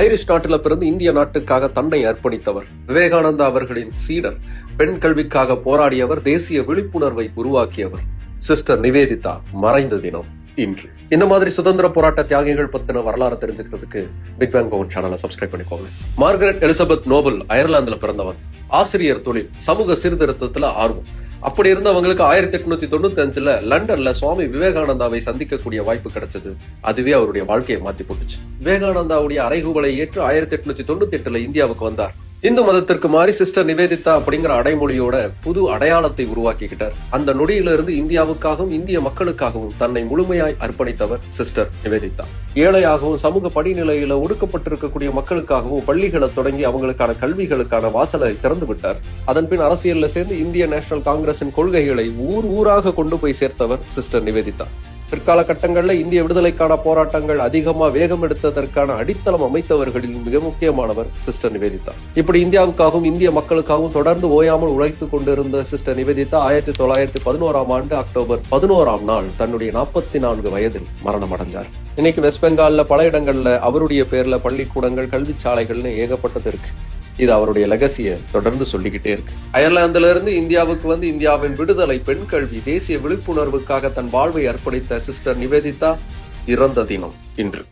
Irish நாட்டில பிறந்து இந்திய நாட்டுக்காக தன்னை அர்ப்பணித்தவர், விவேகானந்தா அவர்களின் சீடர், பெண் கல்விக்காக போராடியவர், தேசிய விழிப்புணர்வை உருவாக்கியவர் சிஸ்டர் நிவேதிதா மறைந்த தினம் இன்று. இந்த மாதிரி சுதந்திர போராட்ட தியாகிகள் பத்தின வரலாறு தெரிஞ்சுக்கிறதுக்கு பிக் பேங் பவன் சேனலை சப்ஸ்கிரைப் பண்ணிக்கோங்க. மார்கரெட் எலிசபெத் நோபல் அயர்லாந்துல பிறந்தவர், ஆசிரியர் தொழில், சமூக சீர்திருத்தத்துல ஆர்வம். அப்படி இருந்தவங்களுக்கு 1895 லண்டன்ல சுவாமி விவேகானந்தாவை சந்திக்கக்கூடிய வாய்ப்பு கிடைச்சது. அதுவே அவருடைய வாழ்க்கையை மாத்தி போட்டுச்சு. விவேகானந்தாவுடைய அறைகூவலை ஏற்று 1898 இந்தியாவுக்கு வந்தார். இந்து மதத்திற்கு மாறி சிஸ்டர் நிவேதிதா அப்படிங்கிற அடைமொழியோட புது அடையாளத்தை உருவாக்கிக்கிட்டார். அந்த நொடியிலிருந்து இந்தியாவுக்காகவும் இந்திய மக்களுக்காகவும் தன்னை முழுமையாய் அர்ப்பணித்தவர் சிஸ்டர் நிவேதிதா. ஏழையாகவும் சமூக படிநிலையில ஒடுக்கப்பட்டிருக்கக்கூடிய மக்களுக்காகவும் பள்ளிகளை தொடங்கி அவங்களுக்கான கல்விகளுக்கான வாசலை திறந்து விட்டார். அதன் பின் அரசியல்ல சேர்ந்து இந்திய நேஷனல் காங்கிரசின் கொள்கைகளை ஊராக கொண்டு போய் சேர்த்தவர் சிஸ்டர் நிவேதிதா. பிற்கால கட்டங்கள்ல இந்திய விடுதலைக்கான போராட்டங்கள் அதிகமா வேகம் எடுத்ததற்கான அடித்தளம் அமைத்தவர்களில் மிக முக்கியமானவர் சிஸ்டர் நிவேதிதா. இப்படி இந்தியாவுக்காகவும் இந்திய மக்களுக்காகவும் தொடர்ந்து ஓயாமல் உழைத்துக் கொண்டிருந்த சிஸ்டர் நிவேதிதா 1911 அக்டோபர் 11 தன்னுடைய 44 வயதில் மரணம் அடைஞ்சார். இன்னைக்கு வெஸ்ட் பெங்கால்ல பல இடங்கள்ல அவருடைய பேர்ல பள்ளிக்கூடங்கள், கல்விச்சாலைகள்னு ஏகப்பட்டது இருக்கு. இது அவருடைய லெகசியை தொடர்ந்து சொல்லிக்கிட்டே இருக்கு. அயர்லாந்துல இருந்து இந்தியாவுக்கு வந்து இந்தியாவின் விடுதலை, பெண் கல்வி, தேசிய விழிப்புணர்வுக்காக தன் வாழ்வை அர்ப்பணித்த சிஸ்டர் நிவேதிதா இறந்த தினம் இன்று.